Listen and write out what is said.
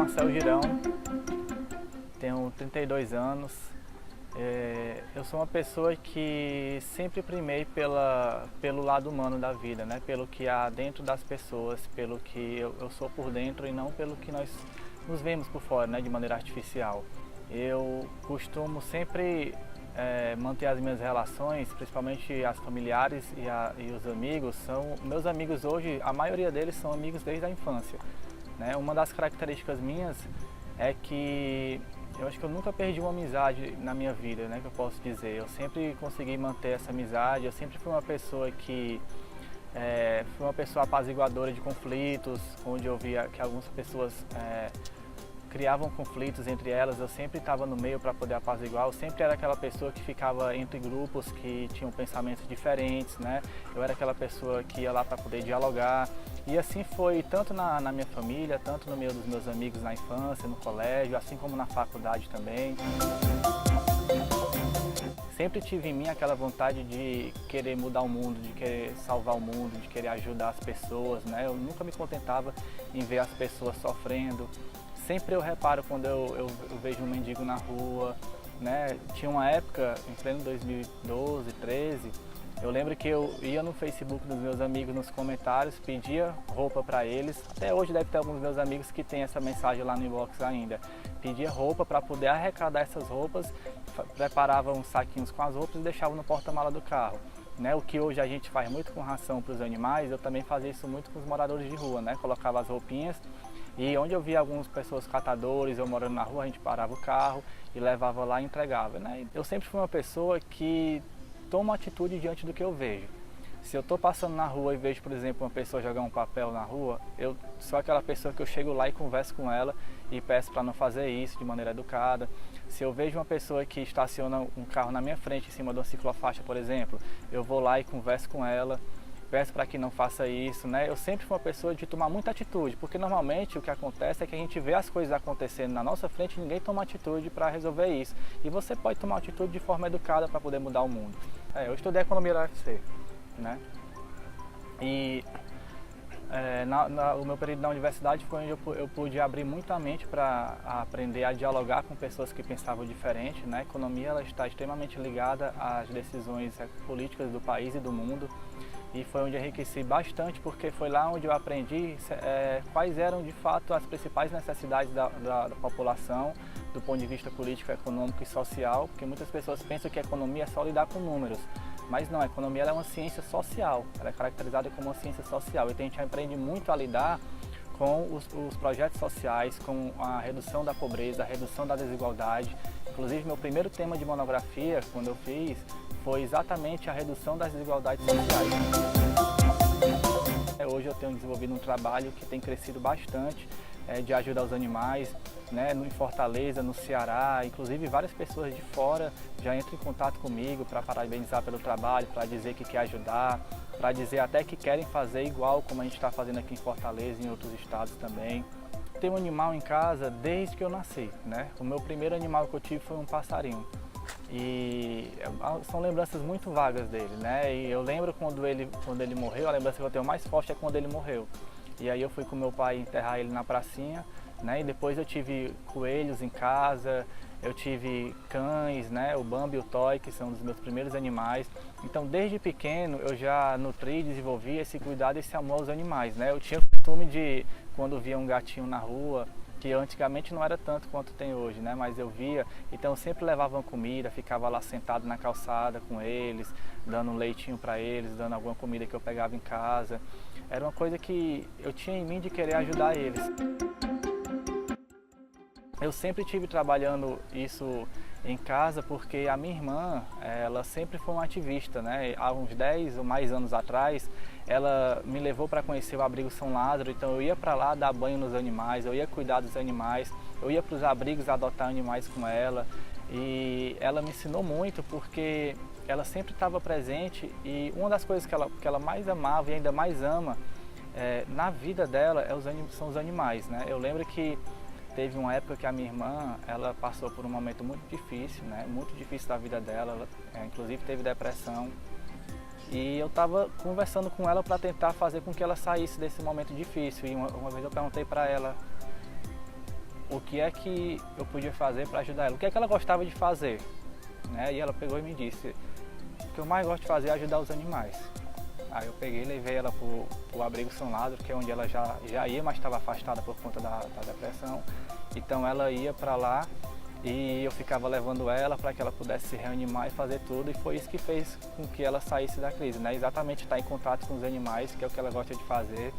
Marcel Girão, tenho 32 anos. Eu sou uma pessoa que sempre primei pelo lado humano da vida, né? Pelo que há dentro das pessoas, pelo que eu sou por dentro e não pelo que nós nos vemos por fora, né? De maneira artificial. Eu costumo sempre manter as minhas relações, principalmente as familiares e os amigos. Meus amigos hoje, a maioria deles são amigos desde a infância, né? Uma das características minhas é que eu acho que eu nunca perdi uma amizade na minha vida, né, que eu posso dizer. Eu sempre consegui manter essa amizade, eu sempre fui uma pessoa que fui uma pessoa apaziguadora de conflitos, onde eu via que algumas pessoas criavam conflitos entre elas, eu sempre estava no meio para poder apaziguar. Eu sempre era aquela pessoa que ficava entre grupos que tinham pensamentos diferentes, né? Eu era aquela pessoa que ia lá para poder dialogar. E assim foi tanto na minha família, tanto no meio dos meus amigos na infância, no colégio, assim como na faculdade também. Sempre tive em mim aquela vontade de querer mudar o mundo, de querer salvar o mundo, de querer ajudar as pessoas, né? Eu nunca me contentava em ver as pessoas sofrendo. Sempre eu reparo quando eu vejo um mendigo na rua, né? Tinha uma época, em pleno 2012, 13, eu lembro que eu ia no Facebook dos meus amigos, nos comentários, pedia roupa para eles. Até hoje deve ter alguns meus amigos que têm essa mensagem lá no inbox ainda. Pedia roupa para poder arrecadar essas roupas, preparava uns saquinhos com as roupas e deixava no porta-mala do carro. Né, o que hoje a gente faz muito com ração para os animais, eu também fazia isso muito com os moradores de rua, né? Colocava as roupinhas e onde eu via algumas pessoas catadores, eu morando na rua, a gente parava o carro e levava lá e entregava, né? Eu sempre fui uma pessoa que toma atitude diante do que eu vejo. Se eu estou passando na rua e vejo, por exemplo, uma pessoa jogar um papel na rua, eu sou aquela pessoa que eu chego lá e converso com ela e peço para não fazer isso de maneira educada. Se eu vejo uma pessoa que estaciona um carro na minha frente, em cima de uma ciclofaixa, por exemplo, eu vou lá e converso com ela, peço para que não faça isso, né? Eu sempre fui uma pessoa de tomar muita atitude, porque normalmente o que acontece é que a gente vê as coisas acontecendo na nossa frente e ninguém toma atitude para resolver isso. E você pode tomar atitude de forma educada para poder mudar o mundo. Eu estudei economia da UFC, né? E o meu período na universidade foi onde eu pude abrir muita mente para aprender a dialogar com pessoas que pensavam diferente, né? A economia ela está extremamente ligada às decisões políticas do país e do mundo. E foi onde eu enriqueci bastante, porque foi lá onde eu aprendi quais eram de fato as principais necessidades da população, do ponto de vista político, econômico e social, porque muitas pessoas pensam que a economia é só lidar com números, mas não, a economia ela é uma ciência social, ela é caracterizada como uma ciência social, então a gente aprende muito a lidar com os projetos sociais, com a redução da pobreza, a redução da desigualdade. Inclusive, meu primeiro tema de monografia, quando eu fiz, foi exatamente a redução das desigualdades sociais. Hoje eu tenho desenvolvido um trabalho que tem crescido bastante, de ajuda aos animais, né, em Fortaleza, no Ceará. Inclusive várias pessoas de fora já entram em contato comigo para parabenizar pelo trabalho, para dizer que quer ajudar, para dizer até que querem fazer igual como a gente está fazendo aqui em Fortaleza e em outros estados também. Tenho um animal em casa desde que eu nasci, né? O meu primeiro animal que eu tive foi um passarinho. E são lembranças muito vagas dele, né? E eu lembro quando ele morreu, a lembrança que eu tenho mais forte é quando ele morreu. E aí eu fui com meu pai enterrar ele na pracinha, né? E depois eu tive coelhos em casa, eu tive cães, né? O Bambi e o Toy, que são os meus primeiros animais. Então desde pequeno eu já nutri e desenvolvi esse cuidado e esse amor aos animais, né? Eu tinha o costume de, quando via um gatinho na rua, que antigamente não era tanto quanto tem hoje, né? Mas eu via, então eu sempre levava uma comida, ficava lá sentado na calçada com eles, dando um leitinho para eles, dando alguma comida que eu pegava em casa. Era uma coisa que eu tinha em mim de querer ajudar eles. Eu sempre tive trabalhando isso em casa porque a minha irmã, ela sempre foi uma ativista, né? Há uns 10 ou mais anos atrás, ela me levou para conhecer o abrigo São Lázaro, então eu ia para lá dar banho nos animais, eu ia cuidar dos animais, eu ia para os abrigos adotar animais com ela e ela me ensinou muito porque ela sempre estava presente e uma das coisas que ela mais amava e ainda mais ama na vida dela são os animais, né? Eu lembro que teve uma época que a minha irmã, ela passou por um momento muito difícil, né? Muito difícil da vida dela, ela, inclusive teve depressão. E eu estava conversando com ela para tentar fazer com que ela saísse desse momento difícil. E uma vez eu perguntei para ela, o que é que eu podia fazer para ajudar ela, o que é que ela gostava de fazer, né? E ela pegou e me disse: o que eu mais gosto de fazer é ajudar os animais. Aí eu peguei e levei ela para o abrigo São Lázaro, que é onde ela já ia, mas estava afastada por conta da depressão. Então ela ia para lá e eu ficava levando ela para que ela pudesse se reanimar e fazer tudo, e foi isso que fez com que ela saísse da crise, né? Exatamente estar em contato com os animais, que é o que ela gosta de fazer.